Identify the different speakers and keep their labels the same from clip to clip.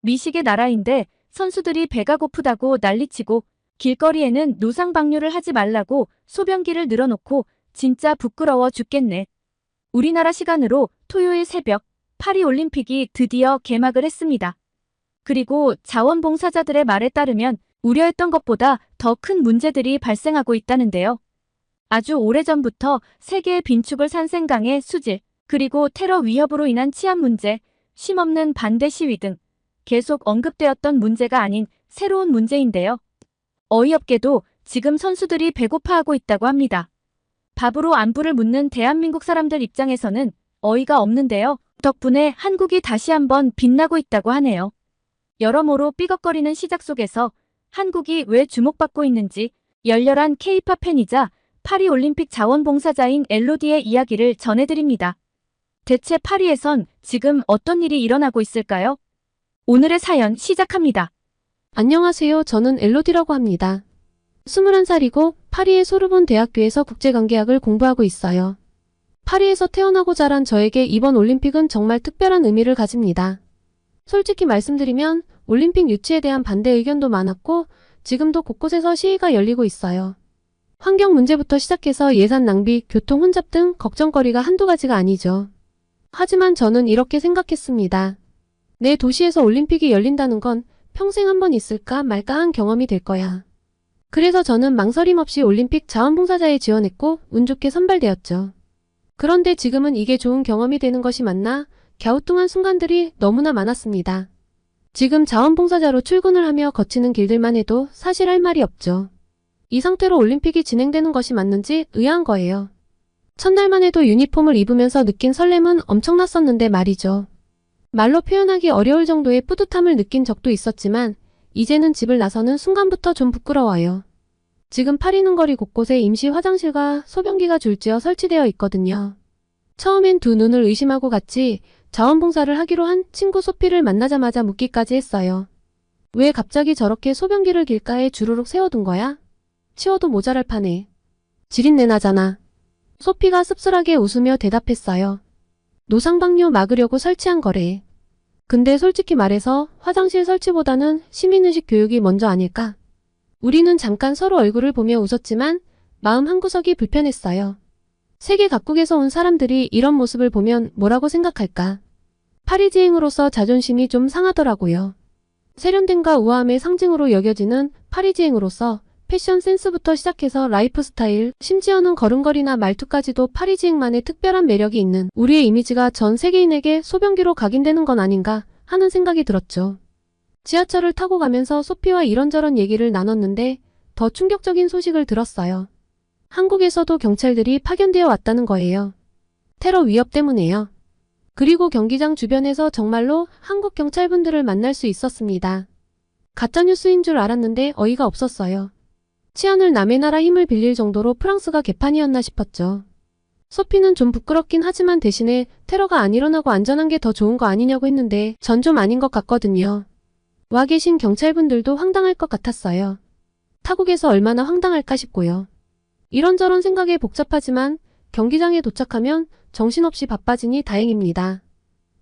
Speaker 1: 미식의 나라인데 선수들이 배가 고프다고 난리치고 길거리에는 노상방뇨를 하지 말라고 소변기를 늘어놓고 진짜 부끄러워 죽겠네. 우리나라 시간으로 토요일 새벽 파리올림픽이 드디어 개막을 했습니다. 그리고 자원봉사자들의 말에 따르면 우려했던 것보다 더 큰 문제들이 발생하고 있다는데요. 아주 오래전부터 세계의 빈축을 산 생강의 수질, 그리고 테러 위협으로 인한 치안 문제, 쉼없는 반대 시위 등 계속 언급되었던 문제가 아닌 새로운 문제인데요. 어이없게도 지금 선수들이 배고파하고 있다고 합니다. 밥으로 안부를 묻는 대한민국 사람들 입장에서는 어이가 없는데요. 덕분에 한국이 다시 한번 빛나고 있다고 하네요. 여러모로 삐걱거리는 시작 속에서 한국이 왜 주목받고 있는지 열렬한 K-팝 팬이자 파리올림픽 자원봉사자인 엘로디의 이야기를 전해드립니다. 대체 파리에선 지금 어떤 일이 일어나고 있을까요? 오늘의 사연 시작합니다.
Speaker 2: 안녕하세요. 저는 엘로디라고 합니다. 21살이고 파리의 소르본 대학교에서 국제관계학을 공부하고 있어요. 파리에서 태어나고 자란 저에게 이번 올림픽은 정말 특별한 의미를 가집니다. 솔직히 말씀드리면 올림픽 유치에 대한 반대 의견도 많았고 지금도 곳곳에서 시위가 열리고 있어요. 환경 문제부터 시작해서 예산 낭비, 교통 혼잡 등 걱정거리가 한두 가지가 아니죠. 하지만 저는 이렇게 생각했습니다. 내 도시에서 올림픽이 열린다는 건 평생 한 번 있을까 말까 한 경험이 될 거야. 그래서 저는 망설임 없이 올림픽 자원봉사자에 지원했고 운 좋게 선발되었죠. 그런데 지금은 이게 좋은 경험이 되는 것이 맞나 갸우뚱한 순간들이 너무나 많았습니다. 지금 자원봉사자로 출근을 하며 거치는 길들만 해도 사실 할 말이 없죠. 이 상태로 올림픽이 진행되는 것이 맞는지 의아한 거예요. 첫날만 해도 유니폼을 입으면서 느낀 설렘은 엄청났었는데 말이죠. 말로 표현하기 어려울 정도의 뿌듯함을 느낀 적도 있었지만 이제는 집을 나서는 순간부터 좀 부끄러워요. 지금 파리는 거리 곳곳에 임시 화장실과 소변기가 줄지어 설치되어 있거든요. 처음엔 두 눈을 의심하고 같이 자원봉사를 하기로 한 친구 소피를 만나자마자 묻기까지 했어요. 왜 갑자기 저렇게 소변기를 길가에 주르륵 세워둔 거야? 치워도 모자랄 판에. 지린내 나잖아. 소피가 씁쓸하게 웃으며 대답했어요. 노상방뇨 막으려고 설치한 거래. 근데 솔직히 말해서 화장실 설치보다는 시민의식 교육이 먼저 아닐까? 우리는 잠깐 서로 얼굴을 보며 웃었지만 마음 한구석이 불편했어요. 세계 각국에서 온 사람들이 이런 모습을 보면 뭐라고 생각할까? 파리지앵으로서 자존심이 좀 상하더라고요. 세련됨과 우아함의 상징으로 여겨지는 파리지앵으로서 패션 센스부터 시작해서 라이프 스타일, 심지어는 걸음걸이나 말투까지도 파리지앵만의 특별한 매력이 있는 우리의 이미지가 전 세계인에게 소변기로 각인되는 건 아닌가 하는 생각이 들었죠. 지하철을 타고 가면서 소피와 이런저런 얘기를 나눴는데 더 충격적인 소식을 들었어요. 한국에서도 경찰들이 파견되어 왔다는 거예요. 테러 위협 때문에요. 그리고 경기장 주변에서 정말로 한국 경찰분들을 만날 수 있었습니다. 가짜뉴스인 줄 알았는데 어이가 없었어요. 치안을 남의 나라 힘을 빌릴 정도로 프랑스가 개판이었나 싶었죠. 소피는 좀 부끄럽긴 하지만 대신에 테러가 안 일어나고 안전한 게 더 좋은 거 아니냐고 했는데 전 좀 아닌 것 같거든요. 와 계신 경찰분들도 황당할 것 같았어요. 타국에서 얼마나 황당할까 싶고요. 이런저런 생각에 복잡하지만 경기장에 도착하면 정신없이 바빠지니 다행입니다.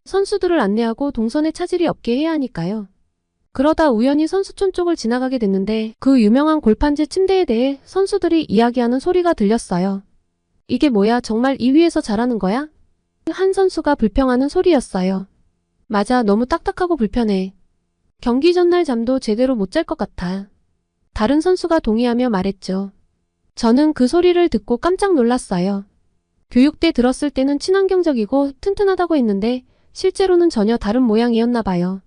Speaker 2: 선수들을 안내하고 동선에 차질이 없게 해야 하니까요. 그러다 우연히 선수촌 쪽을 지나가게 됐는데 그 유명한 골판지 침대에 대해 선수들이 이야기하는 소리가 들렸어요. 이게 뭐야, 정말 이 위에서 자라는 거야? 한 선수가 불평하는 소리였어요. 맞아, 너무 딱딱하고 불편해. 경기 전날 잠도 제대로 못 잘 것 같아. 다른 선수가 동의하며 말했죠. 저는 그 소리를 듣고 깜짝 놀랐어요. 교육대 들었을 때는 친환경적이고 튼튼하다고 했는데 실제로는 전혀 다른 모양이었나 봐요.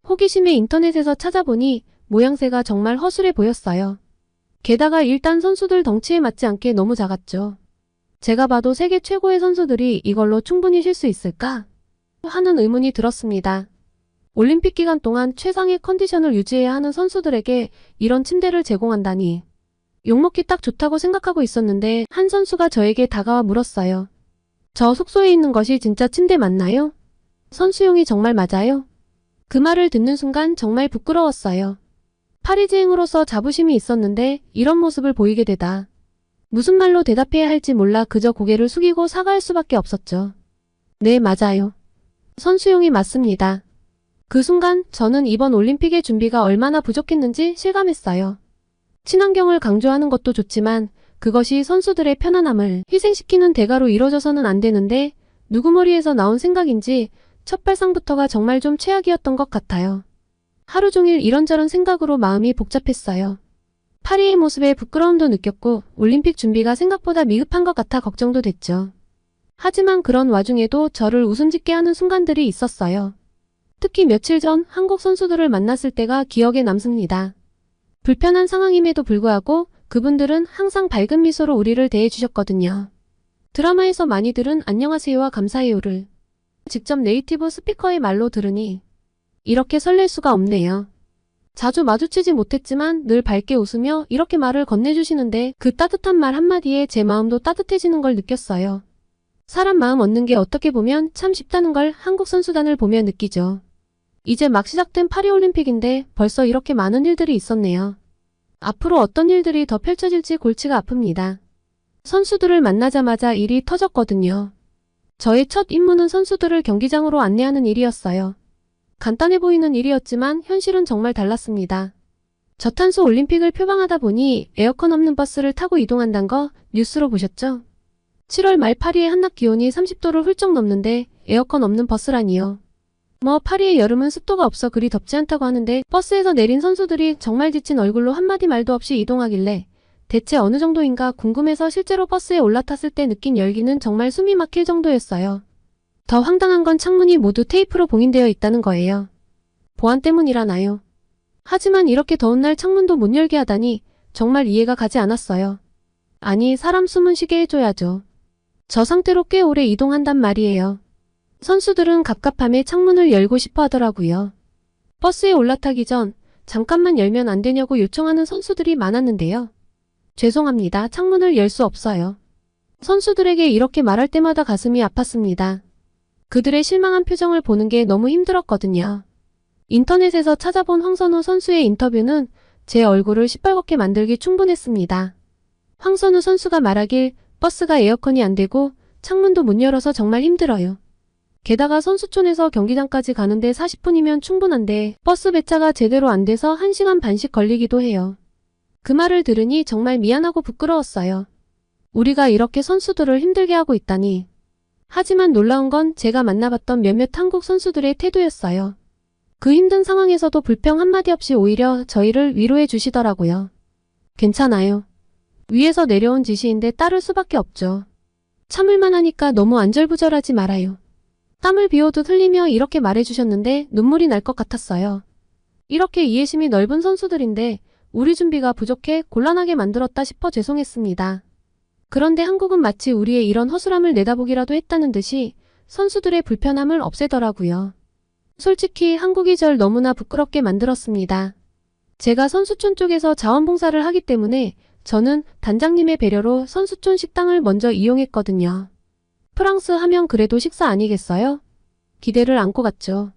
Speaker 2: 호기심에 인터넷에서 찾아보니 모양새가 정말 허술해 보였어요. 게다가 일단 선수들 덩치에 맞지 않게 너무 작았죠. 제가 봐도 세계 최고의 선수들이 이걸로 충분히 쉴 수 있을까? 하는 의문이 들었습니다. 올림픽 기간 동안 최상의 컨디션을 유지해야 하는 선수들에게 이런 침대를 제공한다니. 욕먹기 딱 좋다고 생각하고 있었는데 한 선수가 저에게 다가와 물었어요. 저 숙소에 있는 것이 진짜 침대 맞나요? 선수용이 정말 맞아요? 그 말을 듣는 순간 정말 부끄러웠어요. 파리지앵으로서 자부심이 있었는데 이런 모습을 보이게 되다. 무슨 말로 대답해야 할지 몰라 그저 고개를 숙이고 사과할 수밖에 없었죠. 네, 맞아요. 선수용이 맞습니다. 그 순간 저는 이번 올림픽의 준비가 얼마나 부족했는지 실감했어요. 친환경을 강조하는 것도 좋지만 그것이 선수들의 편안함을 희생시키는 대가로 이뤄져서는 안 되는데 누구 머리에서 나온 생각인지 첫 발상부터가 정말 좀 최악이었던 것 같아요. 하루 종일 이런저런 생각으로 마음이 복잡했어요. 파리의 모습에 부끄러움도 느꼈고 올림픽 준비가 생각보다 미흡한 것 같아 걱정도 됐죠. 하지만 그런 와중에도 저를 웃음 짓게 하는 순간들이 있었어요. 특히 며칠 전 한국 선수들을 만났을 때가 기억에 남습니다. 불편한 상황임에도 불구하고 그분들은 항상 밝은 미소로 우리를 대해주셨거든요. 드라마에서 많이 들은 안녕하세요와 감사해요를 직접 네이티브 스피커의 말로 들으니 이렇게 설렐 수가 없네요. 자주 마주치지 못했지만 늘 밝게 웃으며 이렇게 말을 건네주시는데 그 따뜻한 말 한마디에 제 마음도 따뜻해지는 걸 느꼈어요. 사람 마음 얻는 게 어떻게 보면 참 쉽다는 걸 한국 선수단을 보며 느끼죠. 이제 막 시작된 파리올림픽인데 벌써 이렇게 많은 일들이 있었네요. 앞으로 어떤 일들이 더 펼쳐질지 골치가 아픕니다. 선수들을 만나자마자 일이 터졌거든요. 저의 첫 임무는 선수들을 경기장으로 안내하는 일이었어요. 간단해 보이는 일이었지만 현실은 정말 달랐습니다. 저탄소 올림픽을 표방하다 보니 에어컨 없는 버스를 타고 이동한다는 거 뉴스로 보셨죠? 7월 말 파리의 한낮 기온이 30도를 훌쩍 넘는데 에어컨 없는 버스라니요. 파리의 여름은 습도가 없어 그리 덥지 않다고 하는데 버스에서 내린 선수들이 정말 지친 얼굴로 한마디 말도 없이 이동하길래 대체 어느 정도인가 궁금해서 실제로 버스에 올라탔을 때 느낀 열기는 정말 숨이 막힐 정도였어요. 더 황당한 건 창문이 모두 테이프로 봉인되어 있다는 거예요. 보안 때문이라나요? 하지만 이렇게 더운 날 창문도 못 열게 하다니 정말 이해가 가지 않았어요. 아니, 사람 숨은 쉬게 해줘야죠. 저 상태로 꽤 오래 이동한단 말이에요. 선수들은 갑갑함에 창문을 열고 싶어 하더라고요. 버스에 올라타기 전 잠깐만 열면 안 되냐고 요청하는 선수들이 많았는데요. 죄송합니다. 창문을 열 수 없어요. 선수들에게 이렇게 말할 때마다 가슴이 아팠습니다. 그들의 실망한 표정을 보는 게 너무 힘들었거든요. 인터넷에서 찾아본 황선우 선수의 인터뷰는 제 얼굴을 시뻘겋게 만들기 충분했습니다. 황선우 선수가 말하길 버스가 에어컨이 안 되고 창문도 못 열어서 정말 힘들어요. 게다가 선수촌에서 경기장까지 가는데 40분이면 충분한데 버스 배차가 제대로 안 돼서 1시간 반씩 걸리기도 해요. 그 말을 들으니 정말 미안하고 부끄러웠어요. 우리가 이렇게 선수들을 힘들게 하고 있다니. 하지만 놀라운 건 제가 만나봤던 몇몇 한국 선수들의 태도였어요. 그 힘든 상황에서도 불평 한마디 없이 오히려 저희를 위로해 주시더라고요. 괜찮아요. 위에서 내려온 지시인데 따를 수밖에 없죠. 참을만 하니까 너무 안절부절하지 말아요. 땀을 비워도 흘리며 이렇게 말해주셨는데 눈물이 날 것 같았어요. 이렇게 이해심이 넓은 선수들인데 우리 준비가 부족해 곤란하게 만들었다 싶어 죄송했습니다. 그런데 한국은 마치 우리의 이런 허술함을 내다보기라도 했다는 듯이 선수들의 불편함을 없애더라고요. 솔직히 한국이 절 너무나 부끄럽게 만들었습니다. 제가 선수촌 쪽에서 자원봉사를 하기 때문에 저는 단장님의 배려로 선수촌 식당을 먼저 이용했거든요. 프랑스 하면 그래도 식사 아니겠어요? 기대를 안고 갔죠.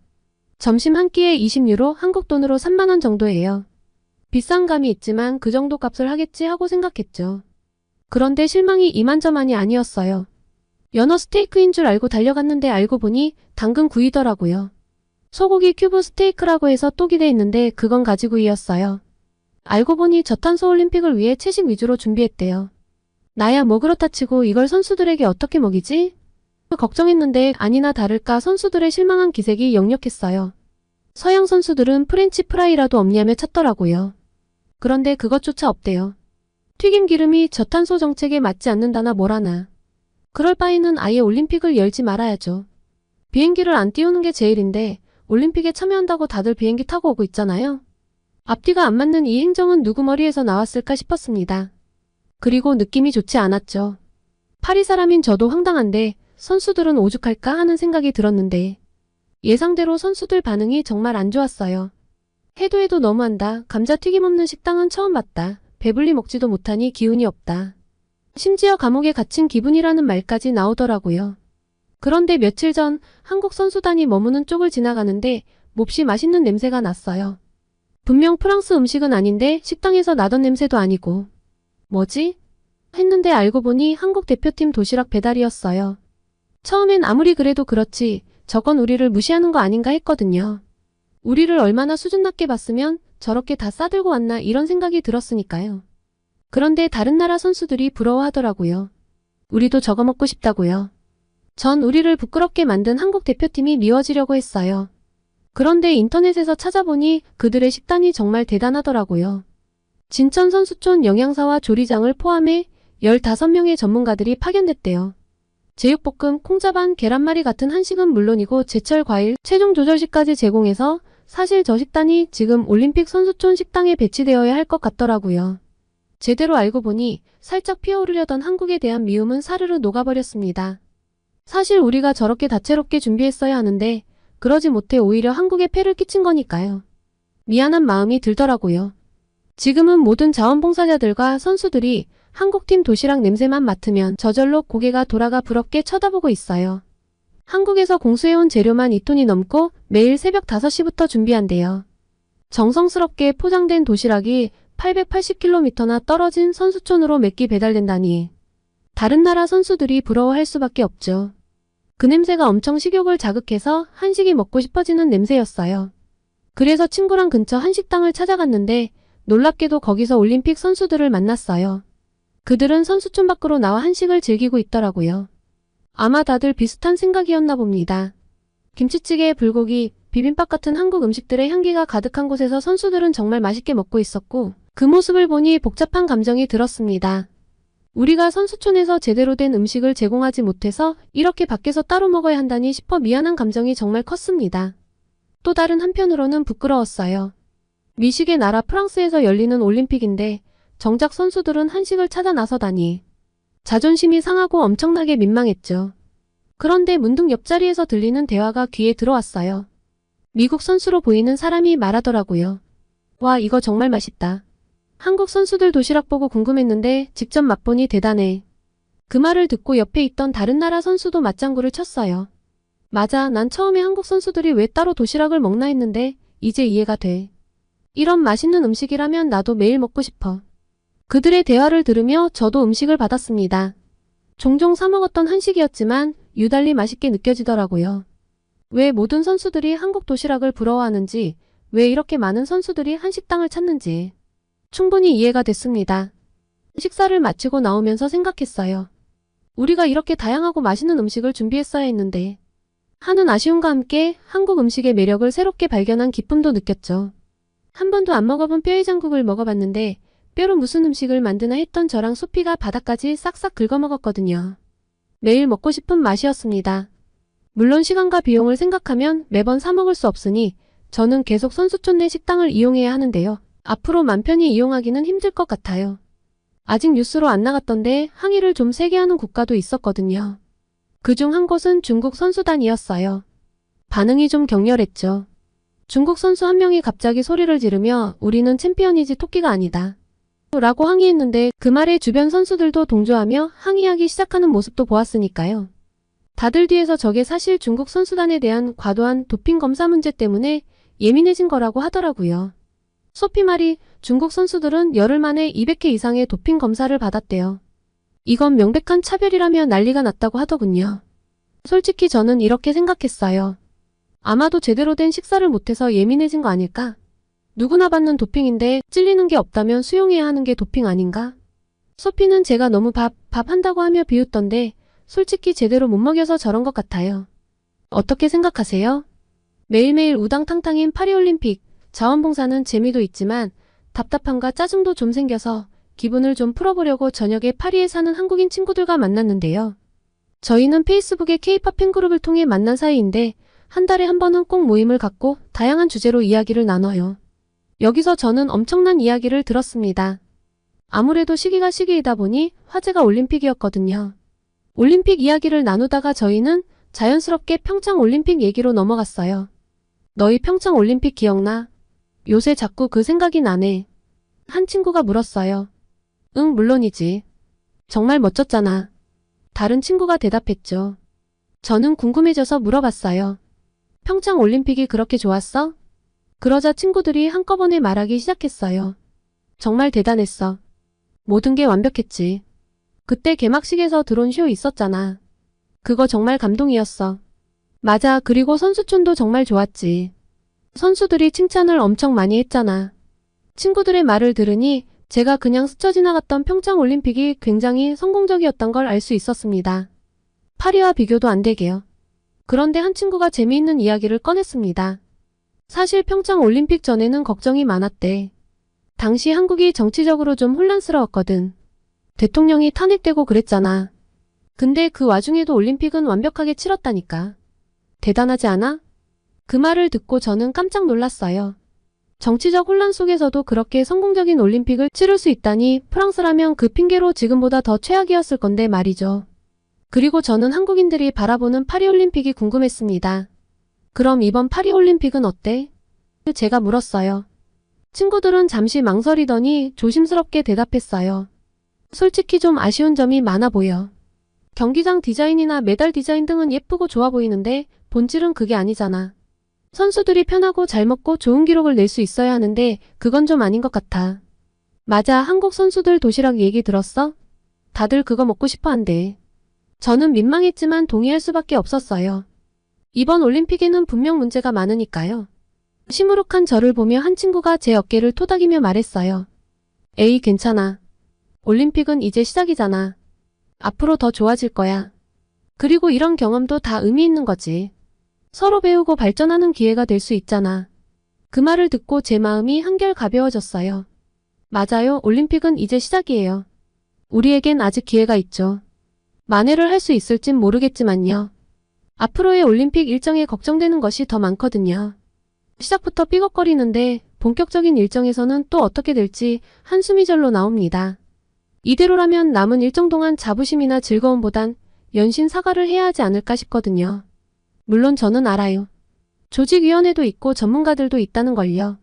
Speaker 2: 점심 한 끼에 20유로, 한국 돈으로 3만 원 정도예요. 비싼 감이 있지만 그 정도 값을 하겠지 하고 생각했죠. 그런데 실망이 이만저만이 아니었어요. 연어 스테이크인 줄 알고 달려갔는데 알고 보니 당근 구이더라고요. 소고기 큐브 스테이크라고 해서 또 기대했는데 그건 가지구이였어요. 알고 보니 저탄소 올림픽을 위해 채식 위주로 준비했대요. 나야 뭐 그렇다 치고 이걸 선수들에게 어떻게 먹이지? 걱정했는데 아니나 다를까 선수들의 실망한 기색이 역력했어요. 서양 선수들은 프렌치 프라이라도 없냐며 찾더라고요. 그런데 그것조차 없대요. 튀김 기름이 저탄소 정책에 맞지 않는다나 뭐라나. 그럴 바에는 아예 올림픽을 열지 말아야죠. 비행기를 안 띄우는 게 제일인데 올림픽에 참여한다고 다들 비행기 타고 오고 있잖아요. 앞뒤가 안 맞는 이 행정은 누구 머리에서 나왔을까 싶었습니다. 그리고 느낌이 좋지 않았죠. 파리 사람인 저도 황당한데 선수들은 오죽할까 하는 생각이 들었는데 예상대로 선수들 반응이 정말 안 좋았어요. 해도 해도 너무한다. 감자튀김 없는 식당은 처음 봤다. 배불리 먹지도 못하니 기운이 없다. 심지어 감옥에 갇힌 기분이라는 말까지 나오더라고요. 그런데 며칠 전 한국 선수단이 머무는 쪽을 지나가는데 몹시 맛있는 냄새가 났어요. 분명 프랑스 음식은 아닌데 식당에서 나던 냄새도 아니고 뭐지? 했는데 알고 보니 한국 대표팀 도시락 배달이었어요. 처음엔 아무리 그래도 그렇지 저건 우리를 무시하는 거 아닌가 했거든요. 우리를 얼마나 수준 낮게 봤으면 저렇게 다 싸들고 왔나 이런 생각이 들었으니까요. 그런데 다른 나라 선수들이 부러워하더라고요. 우리도 저거 먹고 싶다고요. 전 우리를 부끄럽게 만든 한국 대표팀이 미워지려고 했어요. 그런데 인터넷에서 찾아보니 그들의 식단이 정말 대단하더라고요. 진천 선수촌 영양사와 조리장을 포함해 15명의 전문가들이 파견됐대요. 제육볶음, 콩자반, 계란말이 같은 한식은 물론이고 제철 과일, 체중 조절식까지 제공해서 사실 저 식단이 지금 올림픽 선수촌 식당에 배치되어야 할 것 같더라고요. 제대로 알고 보니 살짝 피어오르려던 한국에 대한 미움은 사르르 녹아버렸습니다. 사실 우리가 저렇게 다채롭게 준비했어야 하는데 그러지 못해 오히려 한국에 폐를 끼친 거니까요. 미안한 마음이 들더라고요. 지금은 모든 자원봉사자들과 선수들이 한국팀 도시락 냄새만 맡으면 저절로 고개가 돌아가 부럽게 쳐다보고 있어요. 한국에서 공수해온 재료만 2톤이 넘고 매일 새벽 5시부터 준비한대요. 정성스럽게 포장된 도시락이 880km나 떨어진 선수촌으로 몇 끼 배달된다니. 다른 나라 선수들이 부러워할 수밖에 없죠. 그 냄새가 엄청 식욕을 자극해서 한식이 먹고 싶어지는 냄새였어요. 그래서 친구랑 근처 한식당을 찾아갔는데 놀랍게도 거기서 올림픽 선수들을 만났어요. 그들은 선수촌 밖으로 나와 한식을 즐기고 있더라고요. 아마 다들 비슷한 생각이었나 봅니다. 김치찌개, 불고기, 비빔밥 같은 한국 음식들의 향기가 가득한 곳에서 선수들은 정말 맛있게 먹고 있었고 그 모습을 보니 복잡한 감정이 들었습니다. 우리가 선수촌에서 제대로 된 음식을 제공하지 못해서 이렇게 밖에서 따로 먹어야 한다니 싶어 미안한 감정이 정말 컸습니다. 또 다른 한편으로는 부끄러웠어요. 미식의 나라 프랑스에서 열리는 올림픽인데 정작 선수들은 한식을 찾아 나서다니. 자존심이 상하고 엄청나게 민망했죠. 그런데 문득 옆자리에서 들리는 대화가 귀에 들어왔어요. 미국 선수로 보이는 사람이 말하더라고요. 와, 이거 정말 맛있다. 한국 선수들 도시락 보고 궁금했는데 직접 맛보니 대단해. 그 말을 듣고 옆에 있던 다른 나라 선수도 맞장구를 쳤어요. 맞아, 난 처음에 한국 선수들이 왜 따로 도시락을 먹나 했는데 이제 이해가 돼. 이런 맛있는 음식이라면 나도 매일 먹고 싶어. 그들의 대화를 들으며 저도 음식을 받았습니다. 종종 사 먹었던 한식이었지만 유달리 맛있게 느껴지더라고요. 왜 모든 선수들이 한국 도시락을 부러워하는지, 왜 이렇게 많은 선수들이 한식당을 찾는지 충분히 이해가 됐습니다. 식사를 마치고 나오면서 생각했어요. 우리가 이렇게 다양하고 맛있는 음식을 준비했어야 했는데 하는 아쉬움과 함께 한국 음식의 매력을 새롭게 발견한 기쁨도 느꼈죠. 한 번도 안 먹어본 뼈해장국을 먹어봤는데 뼈로 무슨 음식을 만드나 했던 저랑 소피가 바닥까지 싹싹 긁어먹었거든요. 매일 먹고 싶은 맛이었습니다. 물론 시간과 비용을 생각하면 매번 사 먹을 수 없으니 저는 계속 선수촌 내 식당을 이용해야 하는데요. 앞으로 맘 편히 이용하기는 힘들 것 같아요. 아직 뉴스로 안 나갔던데 항의를 좀 세게 하는 국가도 있었거든요. 그중 한 곳은 중국 선수단이었어요. 반응이 좀 격렬했죠. 중국 선수 한 명이 갑자기 소리를 지르며 우리는 챔피언이지 토끼가 아니다. 라고 항의했는데 그 말에 주변 선수들도 동조하며 항의하기 시작하는 모습도 보았으니까요. 다들 뒤에서 저게 사실 중국 선수단에 대한 과도한 도핑 검사 문제 때문에 예민해진 거라고 하더라고요. 소피 말이 중국 선수들은 열흘 만에 200회 이상의 도핑 검사를 받았대요. 이건 명백한 차별이라며 난리가 났다고 하더군요. 솔직히 저는 이렇게 생각했어요. 아마도 제대로 된 식사를 못해서 예민해진 거 아닐까? 누구나 받는 도핑인데 찔리는 게 없다면 수용해야 하는 게 도핑 아닌가? 소피는 제가 너무 밥 한다고 하며 비웃던데 솔직히 제대로 못 먹여서 저런 것 같아요. 어떻게 생각하세요? 매일매일 우당탕탕인 파리올림픽, 자원봉사는 재미도 있지만 답답함과 짜증도 좀 생겨서 기분을 좀 풀어보려고 저녁에 파리에 사는 한국인 친구들과 만났는데요. 저희는 페이스북의 K-팝 팬그룹을 통해 만난 사이인데 한 달에 한 번은 꼭 모임을 갖고 다양한 주제로 이야기를 나눠요. 여기서 저는 엄청난 이야기를 들었습니다. 아무래도 시기가 시기이다 보니 화제가 올림픽이었거든요. 올림픽 이야기를 나누다가 저희는 자연스럽게 평창 올림픽 얘기로 넘어갔어요. 너희 평창 올림픽 기억나? 요새 자꾸 그 생각이 나네. 한 친구가 물었어요. 응, 물론이지. 정말 멋졌잖아. 다른 친구가 대답했죠. 저는 궁금해져서 물어봤어요. 평창 올림픽이 그렇게 좋았어? 그러자 친구들이 한꺼번에 말하기 시작했어요. 정말 대단했어. 모든 게 완벽했지. 그때 개막식에서 드론 쇼 있었잖아. 그거 정말 감동이었어. 맞아, 그리고 선수촌도 정말 좋았지. 선수들이 칭찬을 엄청 많이 했잖아. 친구들의 말을 들으니 제가 그냥 스쳐 지나갔던 평창 올림픽이 굉장히 성공적이었던 걸 알 수 있었습니다. 파리와 비교도 안 되게요. 그런데 한 친구가 재미있는 이야기를 꺼냈습니다. 사실 평창 올림픽 전에는 걱정이 많았대. 당시 한국이 정치적으로 좀 혼란스러웠거든. 대통령이 탄핵되고 그랬잖아. 근데 그 와중에도 올림픽은 완벽하게 치렀다니까. 대단하지 않아? 그 말을 듣고 저는 깜짝 놀랐어요. 정치적 혼란 속에서도 그렇게 성공적인 올림픽을 치를 수 있다니 프랑스라면 그 핑계로 지금보다 더 최악이었을 건데 말이죠. 그리고 저는 한국인들이 바라보는 파리올림픽이 궁금했습니다. 그럼 이번 파리올림픽은 어때? 제가 물었어요. 친구들은 잠시 망설이더니 조심스럽게 대답했어요. 솔직히 좀 아쉬운 점이 많아 보여. 경기장 디자인이나 메달 디자인 등은 예쁘고 좋아 보이는데 본질은 그게 아니잖아. 선수들이 편하고 잘 먹고 좋은 기록을 낼 수 있어야 하는데 그건 좀 아닌 것 같아. 맞아, 한국 선수들 도시락 얘기 들었어? 다들 그거 먹고 싶어 한대. 저는 민망했지만 동의할 수밖에 없었어요. 이번 올림픽에는 분명 문제가 많으니까요. 시무룩한 저를 보며 한 친구가 제 어깨를 토닥이며 말했어요. 에이, 괜찮아. 올림픽은 이제 시작이잖아. 앞으로 더 좋아질 거야. 그리고 이런 경험도 다 의미 있는 거지. 서로 배우고 발전하는 기회가 될 수 있잖아. 그 말을 듣고 제 마음이 한결 가벼워졌어요. 맞아요. 올림픽은 이제 시작이에요. 우리에겐 아직 기회가 있죠. 만회를 할 수 있을진 모르겠지만요. 앞으로의 올림픽 일정에 걱정되는 것이 더 많거든요. 시작부터 삐걱거리는데 본격적인 일정에서는 또 어떻게 될지 한숨이 절로 나옵니다. 이대로라면 남은 일정 동안 자부심이나 즐거움보단 연신 사과를 해야 하지 않을까 싶거든요. 물론 저는 알아요. 조직위원회도 있고 전문가들도 있다는 걸요.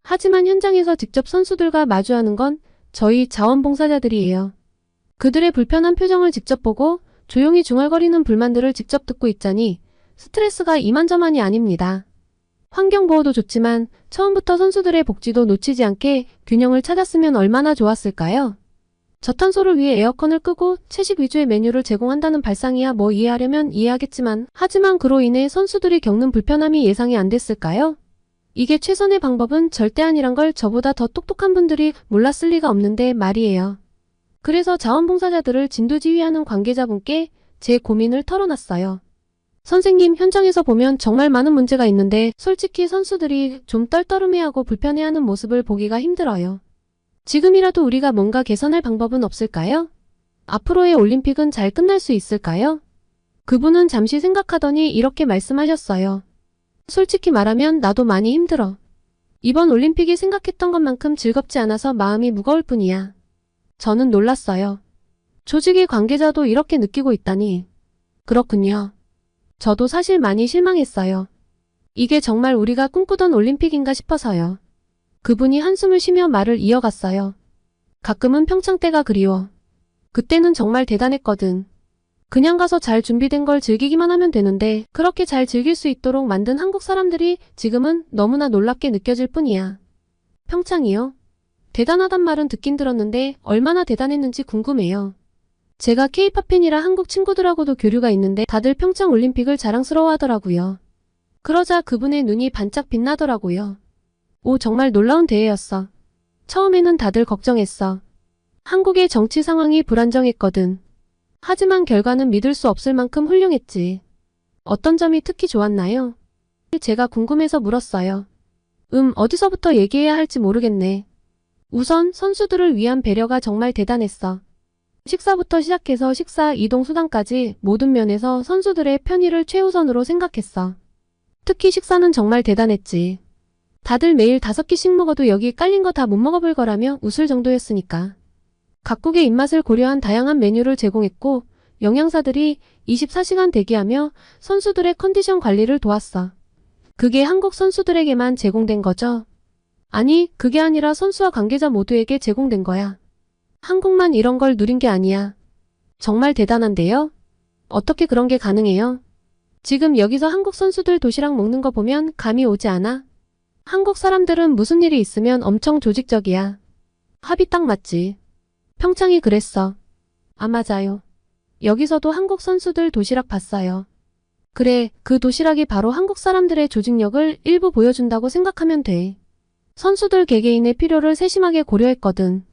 Speaker 2: 하지만 현장에서 직접 선수들과 마주하는 건 저희 자원봉사자들이에요. 그들의 불편한 표정을 직접 보고 조용히 중얼거리는 불만들을 직접 듣고 있자니 스트레스가 이만저만이 아닙니다. 환경보호도 좋지만 처음부터 선수들의 복지도 놓치지 않게 균형을 찾았으면 얼마나 좋았을까요? 저탄소를 위해 에어컨을 끄고 채식 위주의 메뉴를 제공한다는 발상이야 뭐 이해하려면 이해하겠지만 하지만 그로 인해 선수들이 겪는 불편함이 예상이 안 됐을까요? 이게 최선의 방법은 절대 아니란 걸 저보다 더 똑똑한 분들이 몰랐을 리가 없는데 말이에요. 그래서 자원봉사자들을 진두지휘하는 관계자분께 제 고민을 털어놨어요. 선생님, 현장에서 보면 정말 많은 문제가 있는데 솔직히 선수들이 좀 떨떠름해하고 불편해하는 모습을 보기가 힘들어요. 지금이라도 우리가 뭔가 개선할 방법은 없을까요? 앞으로의 올림픽은 잘 끝날 수 있을까요? 그분은 잠시 생각하더니 이렇게 말씀하셨어요. 솔직히 말하면 나도 많이 힘들어. 이번 올림픽이 생각했던 것만큼 즐겁지 않아서 마음이 무거울 뿐이야. 저는 놀랐어요. 조직의 관계자도 이렇게 느끼고 있다니. 그렇군요. 저도 사실 많이 실망했어요. 이게 정말 우리가 꿈꾸던 올림픽인가 싶어서요. 그분이 한숨을 쉬며 말을 이어갔어요. 가끔은 평창 때가 그리워. 그때는 정말 대단했거든. 그냥 가서 잘 준비된 걸 즐기기만 하면 되는데 그렇게 잘 즐길 수 있도록 만든 한국 사람들이 지금은 너무나 놀랍게 느껴질 뿐이야. 평창이요? 대단하단 말은 듣긴 들었는데 얼마나 대단했는지 궁금해요. 제가 K-팝 팬이라 한국 친구들하고도 교류가 있는데 다들 평창 올림픽을 자랑스러워하더라고요. 그러자 그분의 눈이 반짝 빛나더라고요. 오, 정말 놀라운 대회였어. 처음에는 다들 걱정했어. 한국의 정치 상황이 불안정했거든. 하지만 결과는 믿을 수 없을 만큼 훌륭했지. 어떤 점이 특히 좋았나요? 제가 궁금해서 물었어요. 어디서부터 얘기해야 할지 모르겠네. 우선 선수들을 위한 배려가 정말 대단했어. 식사부터 시작해서 식사 이동 수단까지 모든 면에서 선수들의 편의를 최우선으로 생각했어. 특히 식사는 정말 대단했지. 다들 매일 5끼씩 먹어도 여기 깔린 거 다 못 먹어볼 거라며 웃을 정도였으니까. 각국의 입맛을 고려한 다양한 메뉴를 제공했고 영양사들이 24시간 대기하며 선수들의 컨디션 관리를 도왔어. 그게 한국 선수들에게만 제공된 거죠? 아니, 그게 아니라 선수와 관계자 모두에게 제공된 거야. 한국만 이런 걸 누린 게 아니야. 정말 대단한데요? 어떻게 그런 게 가능해요? 지금 여기서 한국 선수들 도시락 먹는 거 보면 감이 오지 않아? 한국 사람들은 무슨 일이 있으면 엄청 조직적이야. 합이 딱 맞지. 평창이 그랬어. 아, 맞아요. 여기서도 한국 선수들 도시락 봤어요. 그래, 그 도시락이 바로 한국 사람들의 조직력을 일부 보여준다고 생각하면 돼. 선수들 개개인의 필요를 세심하게 고려했거든.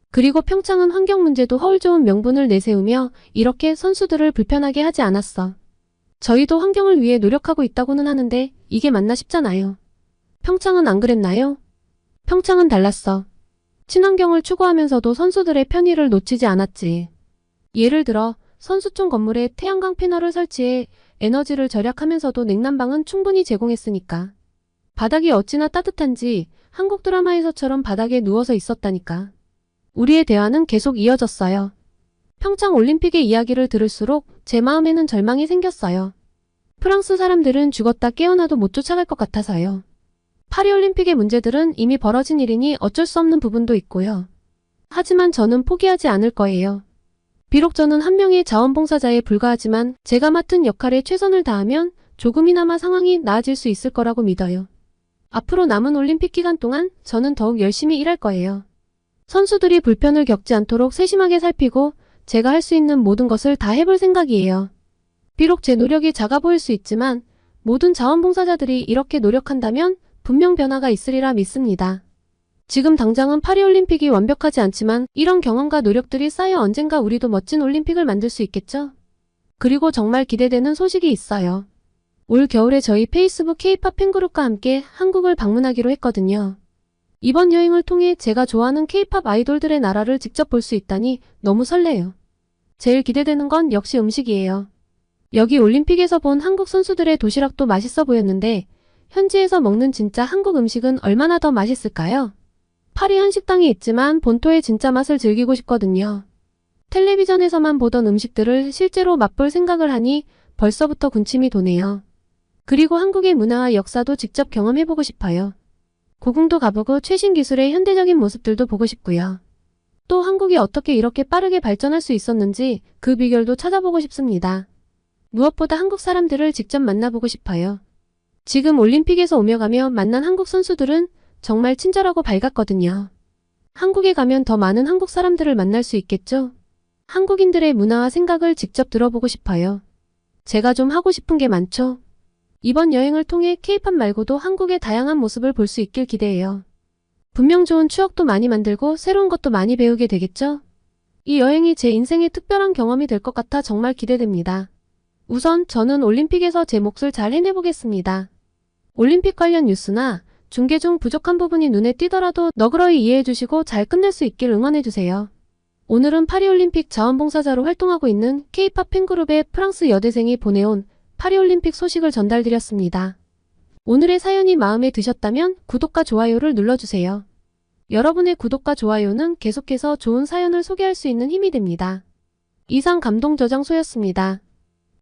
Speaker 2: 그리고 평창은 환경 문제도 허울 좋은 명분을 내세우며 이렇게 선수들을 불편하게 하지 않았어. 저희도 환경을 위해 노력하고 있다고는 하는데 이게 맞나 싶잖아요. 평창은 안 그랬나요? 평창은 달랐어. 친환경을 추구하면서도 선수들의 편의를 놓치지 않았지. 예를 들어 선수촌 건물에 태양광 패널을 설치해 에너지를 절약하면서도 냉난방은 충분히 제공했으니까. 바닥이 어찌나 따뜻한지 한국 드라마에서처럼 바닥에 누워서 있었다니까. 우리의 대화는 계속 이어졌어요. 평창 올림픽의 이야기를 들을수록 제 마음에는 절망이 생겼어요. 프랑스 사람들은 죽었다 깨어나도 못 쫓아갈 것 같아서요. 파리올림픽의 문제들은 이미 벌어진 일이니 어쩔 수 없는 부분도 있고요. 하지만 저는 포기하지 않을 거예요. 비록 저는 한 명의 자원봉사자에 불과하지만 제가 맡은 역할에 최선을 다하면 조금이나마 상황이 나아질 수 있을 거라고 믿어요. 앞으로 남은 올림픽 기간 동안 저는 더욱 열심히 일할 거예요. 선수들이 불편을 겪지 않도록 세심하게 살피고 제가 할 수 있는 모든 것을 다 해볼 생각이에요. 비록 제 노력이 작아 보일 수 있지만 모든 자원봉사자들이 이렇게 노력한다면 분명 변화가 있으리라 믿습니다. 지금 당장은 파리올림픽이 완벽하지 않지만 이런 경험과 노력들이 쌓여 언젠가 우리도 멋진 올림픽을 만들 수 있겠죠? 그리고 정말 기대되는 소식이 있어요. 올 겨울에 저희 페이스북 K-팝 팬그룹과 함께 한국을 방문하기로 했거든요. 이번 여행을 통해 제가 좋아하는 K-팝 아이돌들의 나라를 직접 볼 수 있다니 너무 설레요. 제일 기대되는 건 역시 음식이에요. 여기 올림픽에서 본 한국 선수들의 도시락도 맛있어 보였는데 현지에서 먹는 진짜 한국 음식은 얼마나 더 맛있을까요? 파리 한식당이 있지만 본토의 진짜 맛을 즐기고 싶거든요. 텔레비전에서만 보던 음식들을 실제로 맛볼 생각을 하니 벌써부터 군침이 도네요. 그리고 한국의 문화와 역사도 직접 경험해보고 싶어요. 고궁도 가보고 최신 기술의 현대적인 모습들도 보고 싶고요. 또 한국이 어떻게 이렇게 빠르게 발전할 수 있었는지 그 비결도 찾아보고 싶습니다. 무엇보다 한국 사람들을 직접 만나보고 싶어요. 지금 올림픽에서 오며 가며 만난 한국 선수들은 정말 친절하고 밝았거든요. 한국에 가면 더 많은 한국 사람들을 만날 수 있겠죠? 한국인들의 문화와 생각을 직접 들어보고 싶어요. 제가 좀 하고 싶은 게 많죠? 이번 여행을 통해 K-팝 말고도 한국의 다양한 모습을 볼 수 있길 기대해요. 분명 좋은 추억도 많이 만들고 새로운 것도 많이 배우게 되겠죠? 이 여행이 제 인생의 특별한 경험이 될 것 같아 정말 기대됩니다. 우선 저는 올림픽에서 제 몫을 잘 해내보겠습니다. 올림픽 관련 뉴스나 중계 중 부족한 부분이 눈에 띄더라도 너그러이 이해해주시고 잘 끝낼 수 있길 응원해주세요. 오늘은 파리올림픽 자원봉사자로 활동하고 있는 K-팝 팬그룹의 프랑스 여대생이 보내온 파리올림픽 소식을 전달드렸습니다. 오늘의 사연이 마음에 드셨다면 구독과 좋아요를 눌러주세요. 여러분의 구독과 좋아요는 계속해서 좋은 사연을 소개할 수 있는 힘이 됩니다. 이상 감동저장소였습니다.